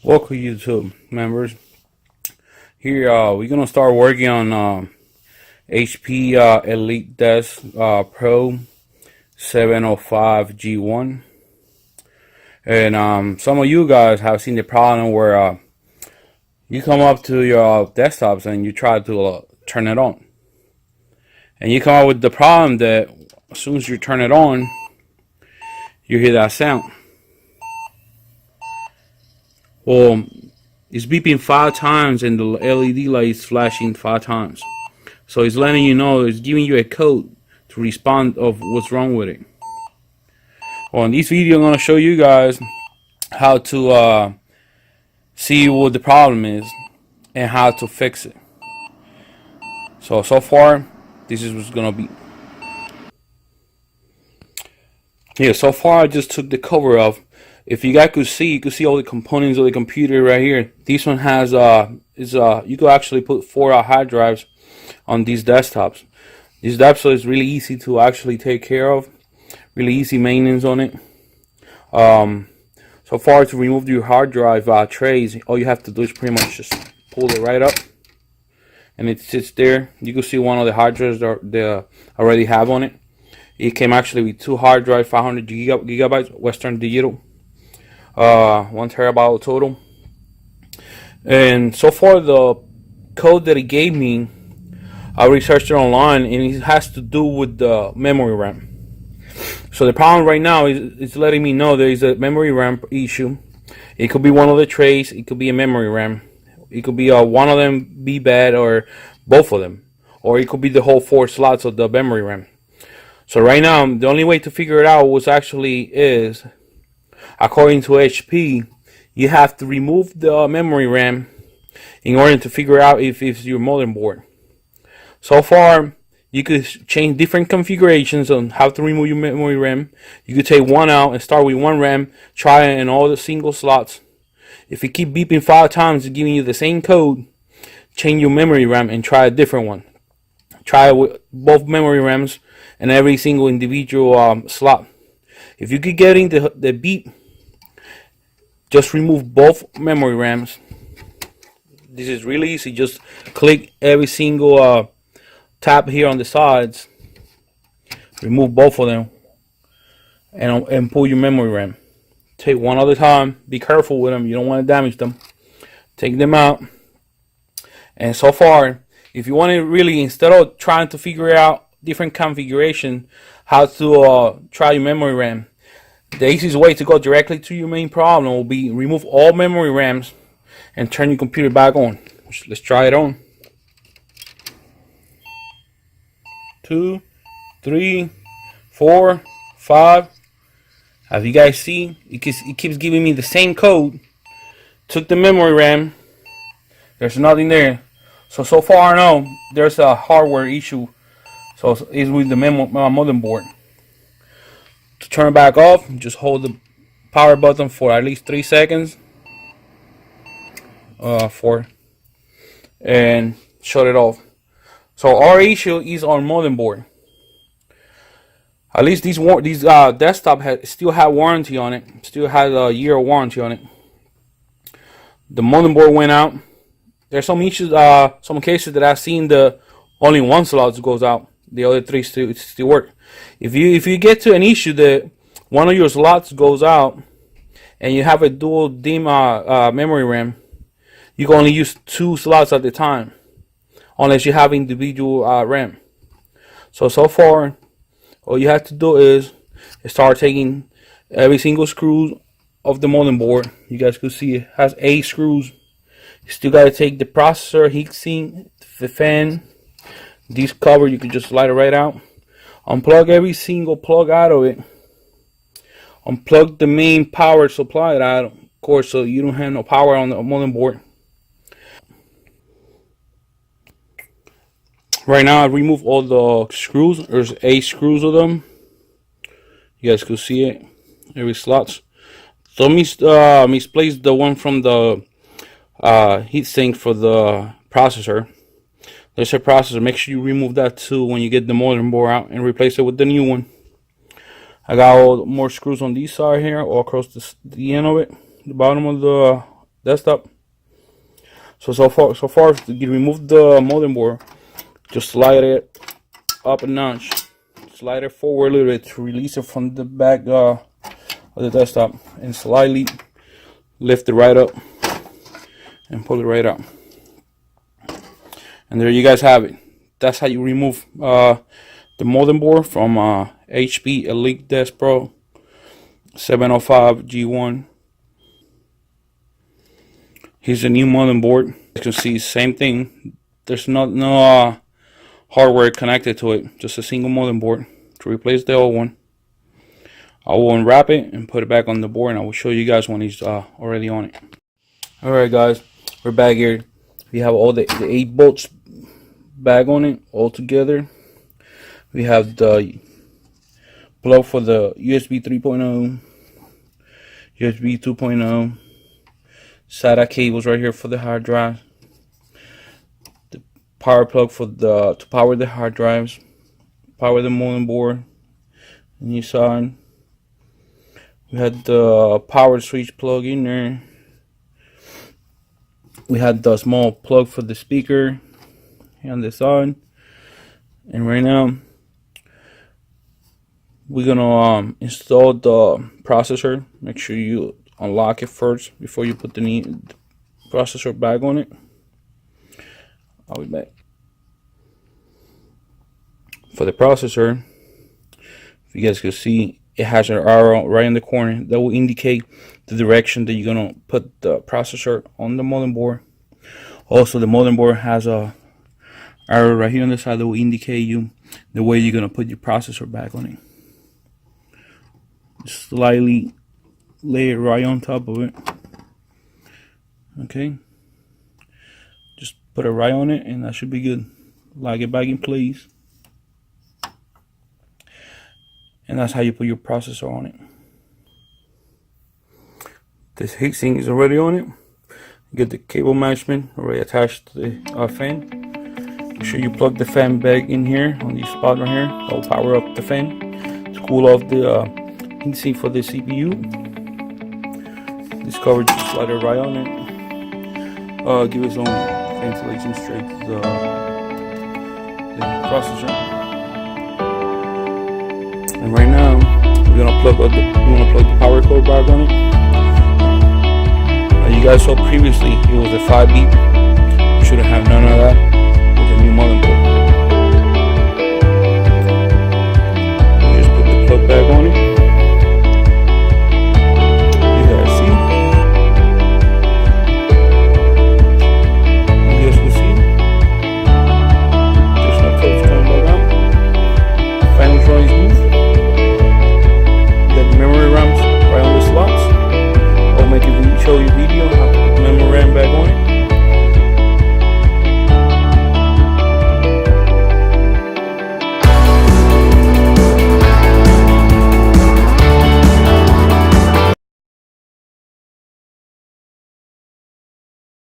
Welcome YouTube members. Here we're gonna start working on HP Elitedesk Pro 705 G1, and some of you guys have seen the problem where you come up to your desktops and you try to turn it on, and you come up with the problem that as soon as you turn it on, you hear that sound. Well, it's beeping 5 times and the LED light is flashing 5 times. So it's letting you know, it's giving you a code to respond of what's wrong with it. Well, in this video I'm going to show you guys how to see what the problem is and how to fix it. So far, this is what's going to be. Yeah, so far I just took the cover off. If you guys could see, you could see all the components of the computer right here. This one has you could actually put 4 hard drives on these desktops. This desktop is really easy to actually take care of, really easy maintenance on it. So far, to remove your hard drive trays, all you have to do is pretty much just pull it right up, and it sits there. You can see one of the hard drives that they already have on it. It came actually with 2 hard drives, 500 gigabytes, Western Digital. 1 terabyte total. And so far the code that it gave me, I researched it online, and it has to do with the memory RAM. So the problem right now is it's letting me know there is a memory RAM issue. It could be one of the trays, it could be a memory RAM, it could be one of them be bad or both of them, or it could be the whole 4 slots of the memory RAM. So right now the only way to figure it out is, according to HP, you have to remove the memory RAM in order to figure out if it's your motherboard. So far, you could change different configurations on how to remove your memory RAM. You could take one out and start with 1 RAM, try it in all the single slots. If you keep beeping 5 times, it's giving you the same code, change your memory RAM and try a different one. Try it with both memory RAMs and every single individual slot. If you keep getting the beep, just remove both memory RAMs. This is really easy. Just click every single tab here on the sides, remove both of them, and pull your memory RAM. Take one at a time. Be careful with them. You don't want to damage them. Take them out. And so far, if you want to really, instead of trying to figure out different configuration, how to try your memory RAM, the easiest way to go directly to your main problem will be remove all memory RAMs and turn your computer back on. Let's try it on. 2, 3, 4, 5. As you guys see, it keeps giving me the same code. Took the memory RAM. There's nothing there. So far I know there's a hardware issue. So it's with the motherboard. To turn it back off, just hold the power button for at least 3 seconds. And shut it off. So our issue is our motherboard. At least these desktop still have warranty on it. Still has a year of warranty on it. The motherboard went out. There's some issues, some cases that I've seen only 1 slot goes out. The other 3 still work. If you get to an issue that one of your slots goes out and you have a dual DIMM memory RAM, you can only use 2 slots at a time unless you have individual RAM. So far, all you have to do is start taking every single screw of the motherboard. You guys can see it has 8 screws. You still got to take the processor, heatsink, the fan. This cover, you can just slide it right out. Unplug every single plug out of it. Unplug the main power supply out, of course, so you don't have no power on the motherboard. Right now, I remove all the screws. There's 8 screws of them. You guys can see it. Every slots. So misplaced the one from the heatsink for the processor. There's a processor. Make sure you remove that too when you get the motherboard out and replace it with the new one. I got all more screws on this side here, all across the end of it, the bottom of the desktop. So far, you remove the motherboard, just slide it up a notch, slide it forward a little bit to release it from the back of the desktop, and slightly lift it right up and pull it right out. And there you guys have it. That's how you remove the motherboard from HP Elitedesk Pro 705 G1. Here's a new motherboard. You can see same thing. There's no hardware connected to it. Just a single motherboard to replace the old one. I will unwrap it and put it back on the board, and I will show you guys when he's already on it. Alright guys, we're back here. We have all the 8 bolts back on it all together. We have the plug for the USB 3.0, USB 2.0, SATA cables right here for the hard drive, the power plug for to power the hard drives, power the motherboard, and you saw it. We had the power switch plug in there. We had the small plug for the speaker on the side. And right now we're gonna install the processor. Make sure you unlock it first before you put the processor back on it. I'll be back. For the processor, if you guys can see, it has an arrow right in the corner that will indicate the direction that you're gonna put the processor on the motherboard. Also, the motherboard has a arrow right here on the side that will indicate you the way you're gonna put your processor back on it. Just slightly lay it right on top of it. Okay, just put it right on it, and that should be good. Lock it back in place, and that's how you put your processor on it. This heatsink is already on it. You get the cable management already attached to the fan. Make sure you plug the fan back in here on this spot right here. That will power up the fan to cool off the heatsink for the CPU. This cover, just slide it right on it. Give it some ventilation straight to the processor. And right now, we're gonna plug the power cord back on it. You guys saw previously, it was a 5 beep